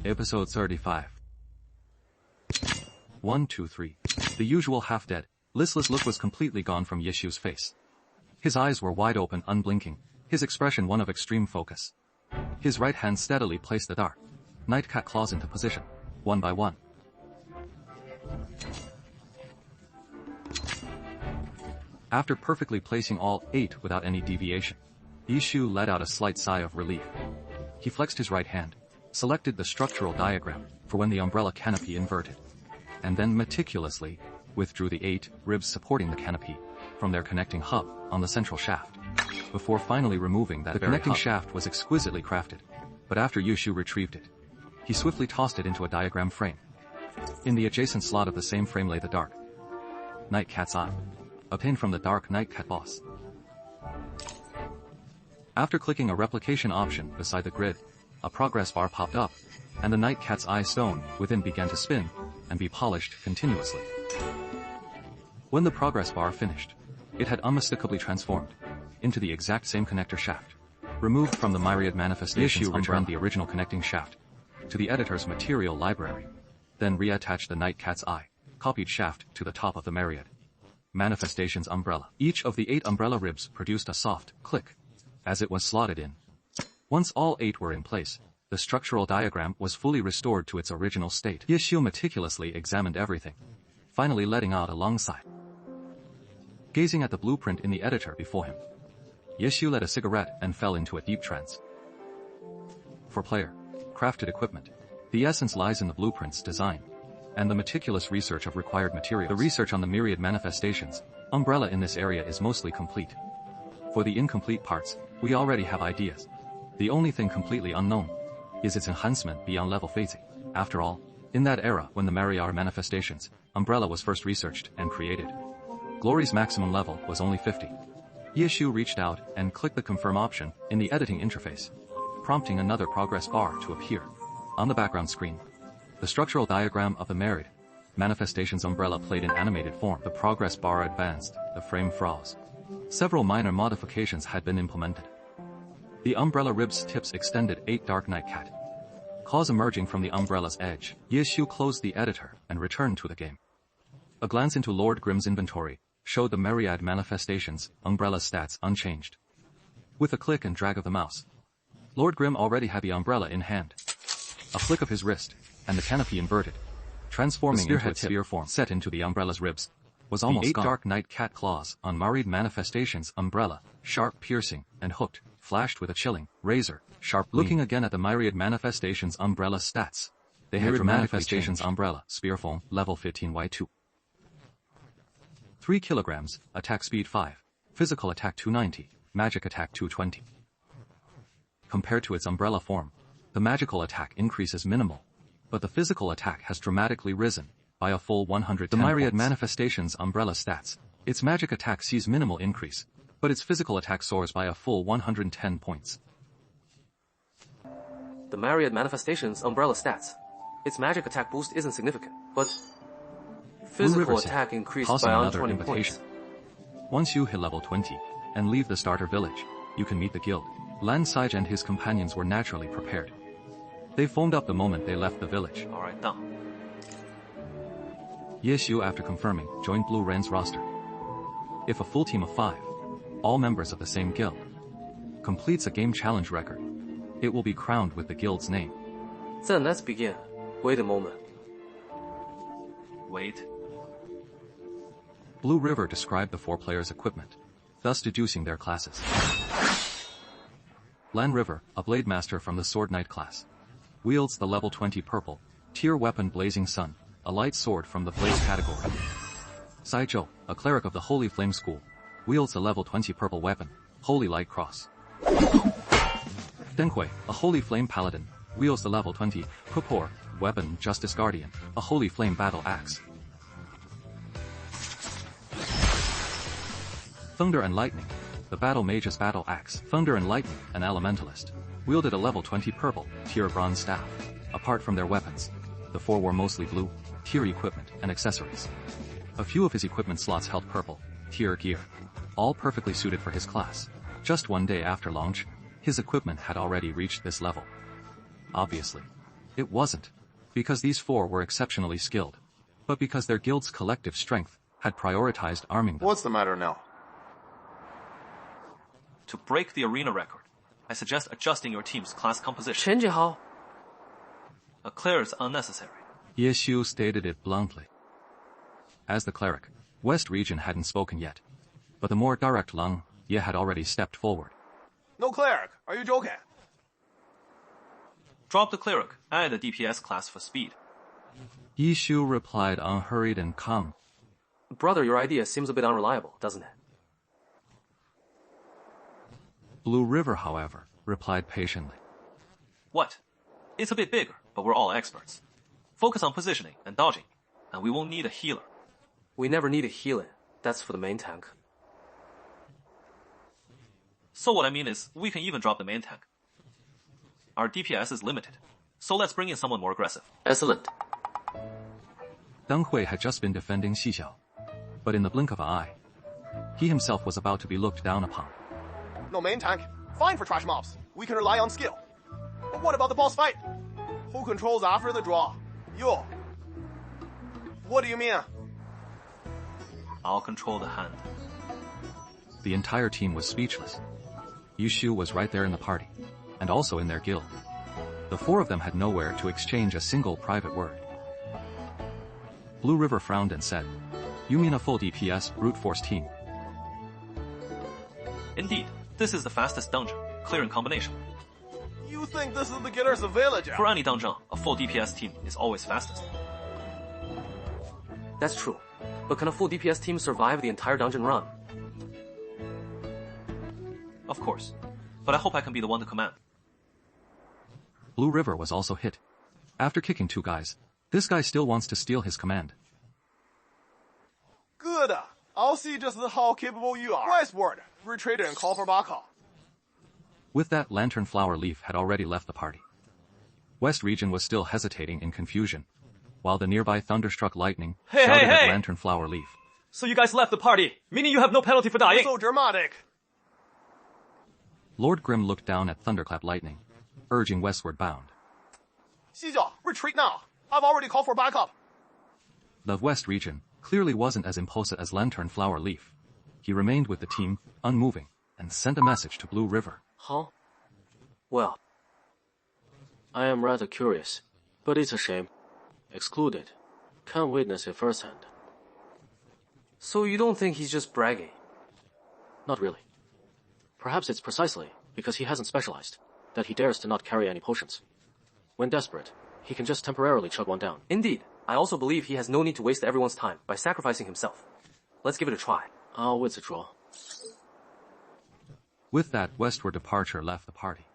Episode 35. 1, 2, 3. The usual half-dead, listless look was completely gone from Yeshu's face. His eyes were wide open, unblinking, his expression one of extreme focus. His right hand steadily placed the dark Nightcat claws into position, one by one. After perfectly placing all 8 without any deviation, Yeshu let out a slight sigh of relief. He flexed his right hand, selected the structural diagram for when the umbrella canopy inverted, and then meticulously withdrew the 8 ribs supporting the canopy from their connecting hub on the central shaft, before finally removing that. The connecting shaft was exquisitely crafted, but after Yeshu retrieved it, he swiftly tossed it into a diagram frame. In the adjacent slot of the same frame lay the dark Nightcat's eye, obtained from the dark Nightcat boss. After clicking a replication option beside the grid, a progress bar popped up, and the Nightcat's eye stone within began to spin and be polished continuously. When the progress bar finished, it had unmistakably transformed into the exact same connector shaft, removed from the myriad manifestations umbrella, the original connecting shaft to the editor's material library, then reattached the Nightcat's eye copied shaft to the top of the myriad manifestations umbrella. Each of the 8 umbrella ribs produced a soft click as it was slotted in. Once all 8 were in place, the structural diagram was fully restored to its original state. Yeshu meticulously examined everything, finally letting out a long sigh. Gazing at the blueprint in the editor before him, Yeshu lit a cigarette and fell into a deep trance. For player crafted equipment, the essence lies in the blueprint's design and the meticulous research of required materials. The research on the myriad manifestations umbrella in this area is mostly complete. For the incomplete parts, we already have ideas. The only thing completely unknown is its enhancement beyond level phasing. After all, in that era when the myriad manifestations umbrella was first researched and created, Glory's maximum level was only 50. Yeshu reached out and clicked the confirm option in the editing interface, prompting another progress bar to appear on the background screen. The structural diagram of the myriad manifestations umbrella played in animated form. The progress bar advanced, the frame froze. Several minor modifications had been implemented. The umbrella ribs tips extended 8 dark Nightcat claws emerging from the umbrella's edge. Yeshu closed the editor and returned to the game. A glance into Lord Grimm's inventory showed the myriad manifestations umbrella stats unchanged. With a click and drag of the mouse, Lord Grimm already had the umbrella in hand. A flick of his wrist, and the canopy inverted, transforming into a spear form set into the umbrella's ribs, was almost the 8 gone. Dark Nightcat claws on myriad manifestations umbrella, sharp, piercing, and hooked, flashed with a chilling, razor, sharp gleam. Looking again at the myriad manifestations umbrella stats, they had manifestations umbrella, spear form, level 15 Y2. 3 kilograms, attack speed 5, physical attack 290, magic attack 220. Compared to its umbrella form, the magical attack increase is minimal, but the physical attack has dramatically risen by a full 110 The myriad manifestations umbrella stats, its magic attack sees minimal increase, but its physical attack soars by a full 110 points. The myriad manifestations umbrella stats, its magic attack boost isn't significant, but physical attack increased by 120 points. Once you hit level 20 and leave the starter village, you can meet the guild. Lan Saij and his companions were naturally prepared. They foamed up the moment they left the village. Alright, done. Yeshu, after confirming, joined Blue Ren's roster. If a full team of 5, all members of the same guild, completes a game challenge record, it will be crowned with the guild's name. Then let's begin. Wait a moment. Wait. Blue River described the 4 players' equipment, thus deducing their classes. Lan River, a blade master from the Sword Knight class, wields the level 20 purple tier weapon Blazing Sun, a light sword from the Blaze category. Sai Zhou, a cleric of the Holy Flame school, wields the level 20 purple weapon, Holy Light Cross. Deng Hui, a Holy Flame paladin, wields the level 20 purple weapon Justice Guardian, a Holy Flame battle axe. Thunder and Lightning, the Battle Mage's battle axe. Thunder and Lightning, an elementalist, wielded a level 20 purple tier bronze staff. Apart from their weapons, the 4 wore mostly blue tier equipment and accessories. A few of his equipment slots held purple tier gear, all perfectly suited for his class. Just one day after launch, his equipment had already reached this level. Obviously, It wasn't, because these four were exceptionally skilled, but because their guild's collective strength had prioritized arming them. What's the matter now? To break the arena record, I suggest adjusting your team's class composition. 陈姐好. A clear is unnecessary. Ye Xiu stated it bluntly. As the cleric, West Region hadn't spoken yet, but the more direct Leng Ye had already stepped forward. No cleric, are you joking? Drop the cleric, add the DPS class for speed. Ye Xiu replied unhurried and calm. Brother, your idea seems a bit unreliable, doesn't it? Blue River, however, replied patiently. What? It's a bit bigger, but we're all experts. Focus on positioning and dodging, and we won't need a healer. We never need a healing. That's for the main tank. So what I mean is, we can even drop the main tank. Our DPS is limited, so let's bring in someone more aggressive. Excellent. Deng Hui had just been defending Xixiao, but in the blink of an eye, he himself was about to be looked down upon. No main tank. Fine for trash mobs. We can rely on skill. But what about the boss fight? Who controls after the draw? You. What do you mean? I'll control the hand. The entire team was speechless. Yu Xiu was right there in the party, and also in their guild. The four of them had nowhere to exchange a single private word. Blue River frowned and said, "You mean a full DPS brute force team?" Indeed, this is the fastest dungeon, clearing combination. You think this is the Gillers of Village? For any dungeon, a full DPS team is always fastest. That's true. But can a full DPS team survive the entire dungeon run? Of course. But I hope I can be the one to command. Blue River was also hit. After kicking two guys, this guy still wants to steal his command. Good. I'll see just how capable you are. Westward. Retreat and call for backup. With that, Lantern Flower Leaf had already left the party. West Region was still hesitating in confusion, while the nearby Thunderstruck Lightning shouted at Lantern Flower Leaf. So you guys left the party, meaning you have no penalty for dying? So dramatic. Lord Grim looked down at Thunderclap Lightning, urging westward bound. Xijiao, retreat now. I've already called for backup. The West Region clearly wasn't as impulsive as Lantern Flower Leaf. He remained with the team, unmoving, and sent a message to Blue River. Huh? Well, I am rather curious, but it's a shame. Excluded. Can't witness it firsthand. So you don't think he's just bragging? Not really. Perhaps it's precisely because he hasn't specialized that he dares to not carry any potions. When desperate, he can just temporarily chug one down. Indeed. I also believe he has no need to waste everyone's time by sacrificing himself. Let's give it a try. I'll withdraw. With that, westward departure left the party.